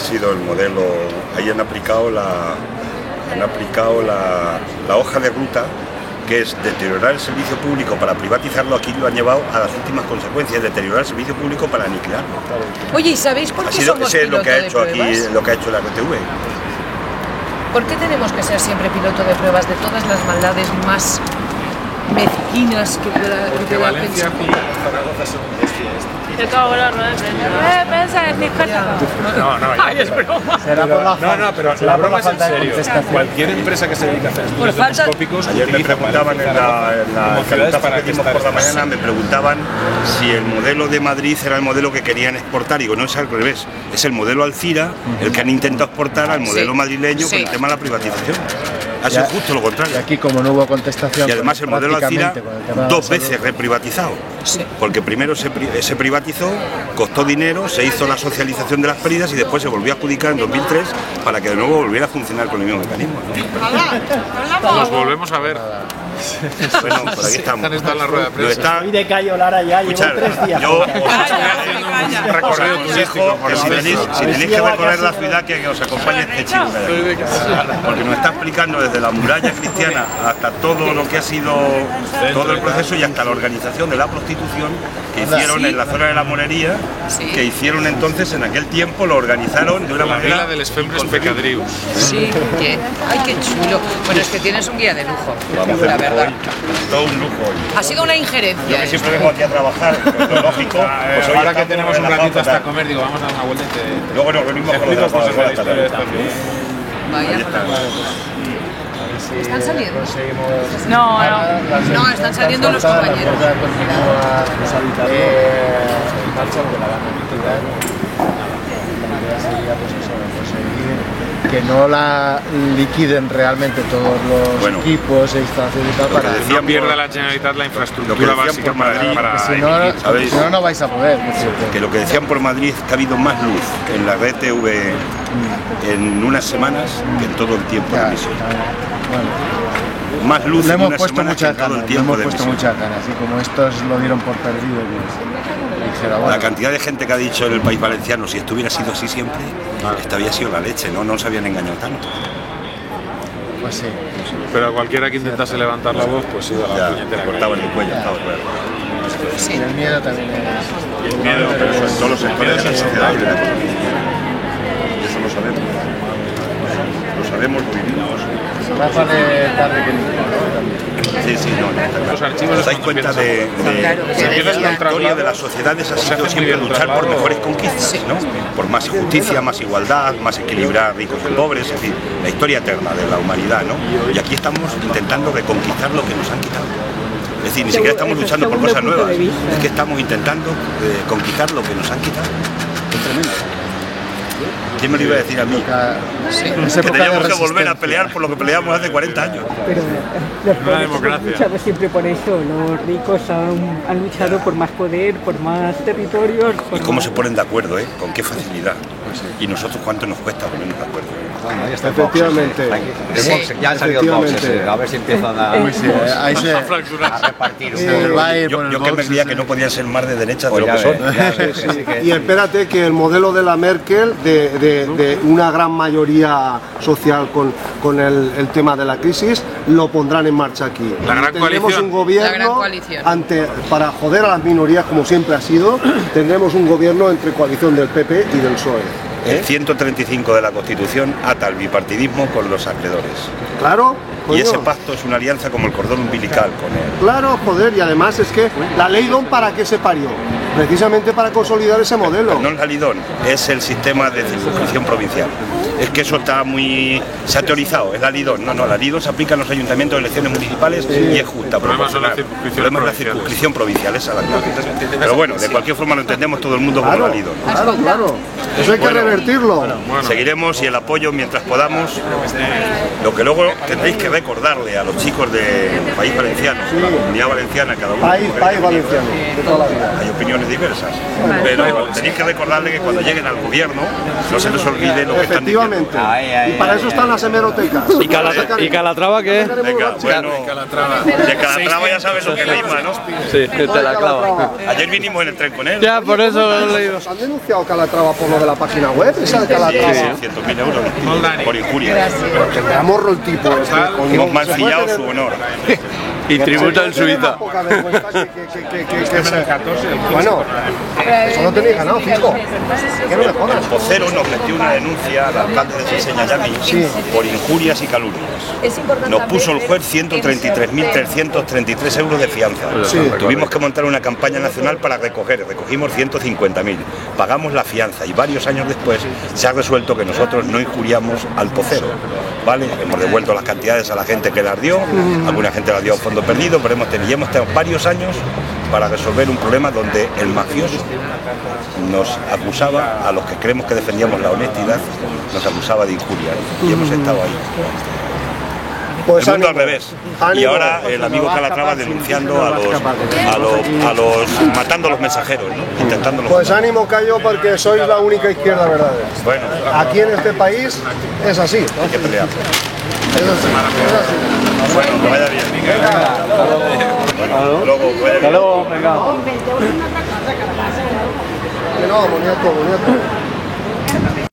sido el modelo, ahí han aplicado la hoja de ruta, que es deteriorar el servicio público para privatizarlo. Aquí lo han llevado a las últimas consecuencias, deteriorar el servicio público para aniquilarlo. Oye, ¿y sabéis por qué somos ese es lo que ha hecho piloto de aquí, pruebas? lo que ha hecho la RTV. ¿Por qué tenemos que ser siempre piloto de pruebas de todas las maldades más mezquinas que pueda Valencia, pensar? Zaragoza son un bestia. Te cago en la rueda de prensa. ¿Vas a decir cosas? Ay, es broma. Pero la broma es en serio. Cualquier empresa que se dedique a hacer estudios demoscópicos Ayer me preguntaban en la entrevista que dimos por la mañana, me preguntaban si el modelo de Madrid era el modelo que querían exportar. Y digo, no, es al revés, es el modelo Alcira el que han intentado exportar al modelo madrileño con el tema de la privatización. Ha sido justo lo contrario. Y aquí, como no hubo contestación, y además el modelo Alcira dos veces reprivatizado, porque primero se privatizó, costó dinero, se hizo la socialización de las pérdidas y después se volvió a adjudicar en 2003 para que de nuevo volviera a funcionar con el mismo mecanismo, ¿no? Nos volvemos a ver. Bueno, por aquí estamos. Está en la rueda de prensa. Hoy de Cayo Lara ya, llevo 3 días. Yo Un recorrido turístico por si tenéis que recorrer la ciudad, que os acompañe este chico, porque nos está explicando desde la muralla cristiana hasta todo lo que ha sido todo el proceso y hasta la organización de la prostitución que hicieron en la zona de la Morería, que hicieron entonces en aquel tiempo, lo organizaron de una La manera vila del Fembres Pecadrius. Sí, ay, qué chulo. Bueno, es que tienes un guía de lujo, la verdad. Todo un lujo hoy. Ha sido una injerencia. Yo que siempre vengo aquí a trabajar, lo lógico, pues hoy Ahora que estamos tenemos un relajados, ratito hasta tal. comer, digo, vamos a dar una vuelta y te Luego nos reunimos con los de explico la cosas de la Zaragoza historia de también. esta ciudad. Vaya, ¿están saliendo? No, No, están saliendo los compañeros. Que no la liquiden realmente todos los equipos e instalaciones y tal, para Que no pierda la Generalitat la infraestructura básica por Madrid, para si no, no vais a poder. que lo que decían por Madrid, que ha habido más luz en la red TV en unas semanas que en todo el tiempo de emisión. Más luz Le en hemos unas puesto semanas que en muchas todo el ganas, le tiempo hemos de puesto emisión. muchas ganas, y como estos lo dieron por perdido, pues dijera, bueno, La cantidad de gente que ha dicho en el País Valenciano, si esto hubiera sido así siempre, esta había sido la leche, no nos habían engañado tanto. pues sí. Pero a cualquiera que intentase levantar la voz, pues iba a la Ya, puñetera. cortaban el cuello, estaba claro. Y el miedo también es... Y el miedo, pero eso en todos los sectores de la sociedad y de la economía. Y eso lo sabemos. Lo sabemos, lo vivimos. Más vale tarde que nunca, ¿no? Sí, no, está claro. Los archivos ¿Os dais cuenta de la historia de las sociedades ha sido siempre luchar por mejores conquistas, ¿no? Por más justicia, más igualdad, más equilibrar ricos y pobres, en fin, la historia eterna de la humanidad, ¿no? Y aquí estamos intentando reconquistar lo que nos han quitado. Es decir, ni siquiera estamos luchando por cosas nuevas, es que estamos intentando conquistar lo que nos han quitado. Es tremendo. ¿Quién me lo iba a decir a mí? Que teníamos que volver a pelear por lo que peleamos hace 40 años. Pero los pobres hemos luchado siempre por eso. Los ricos han luchado por más poder, por más territorios. Y cómo se ponen de acuerdo, ¿eh? Con qué facilidad. Y nosotros cuánto nos cuesta ponernos de acuerdo. Efectivamente. Ya han salido boxes, a ver si empiezan a repartir. Yo que me creía que no podían ser más de derecha de lo que son. Y espérate que el modelo de la Merkel, de una gran mayoría social con el tema de la crisis, lo pondrán en marcha aquí. La gran Tendremos coalición. un gobierno La gran coalición. para joder a las minorías, como siempre ha sido, tendremos un gobierno entre coalición del PP y del PSOE. El 135 de la Constitución ata el bipartidismo con los acreedores. Claro. Y ese coño. pacto es una alianza como el cordón umbilical con él. Claro, joder, y además es que la ley DON, ¿para qué se parió? Precisamente para consolidar ese modelo. No es la Lidón, es el sistema de circunscripción provincial. Es que eso está muy... se ha teorizado, es la Lidón. No, la Lidón se aplica en los ayuntamientos de elecciones municipales y es justa. El problema son las proporcional. circunscripciones El problema es la provinciales. circunscripción provincial, esa es la clave. Pero bueno, de cualquier forma lo entendemos todo el mundo como Claro, la Lidón. claro. Eso hay que revertirlo. Seguiremos y el apoyo mientras podamos. Lo que luego tendréis que recordarle a los chicos del País Valenciano, la Comunidad Valenciana, cada uno. País valenciano, de toda la vida. Hay opiniones razones diversas. Pero tenéis que recordarle que cuando lleguen al gobierno no se les olvide lo que están diciendo. Efectivamente. Y para eso están las hemerotecas. ¿Y Calatrava qué? Venga, bueno, de Calatrava ya sabes lo que rima, ¿no? Sí, te la clava. Ayer vinimos en el tren con él. Ya, por eso lo he leído. ¿Han denunciado Calatrava por lo de la página web? Esa de Calatrava. Sí, 100.000 euros por injuria. Porque me da morro el tipo. Hemos mancillado su honor. Y tributo en Suiza. Bueno, eso no tenéis ganado, fijo. Que no me jodas. El vocero nos metió una denuncia al alcalde de Seseñayami por injurias y calumnias. Nos puso el juez 133.333 euros de fianza. Tuvimos que montar una campaña nacional para recogimos 150.000. Pagamos la fianza y varios años después se ha resuelto que nosotros no injuriamos al vocero. ¿Vale? Hemos devuelto las cantidades a la gente que las dio, alguna gente las dio a fondo perdido, pero hemos tenido varios años para resolver un problema donde el mafioso nos acusaba, a los que creemos que defendíamos la honestidad, nos acusaba de injuria, y hemos estado ahí. Pues el mundo al revés. Y ahora el amigo Calatrava denunciando a los matando a los mensajeros, ¿no? Intentando. Pues ánimo, Cayo, porque sois la única izquierda verdadera. Bueno, aquí en este país es así. Hay que pelear. Es así. Bueno, que vaya bien. Hasta luego, venga. No, boniato.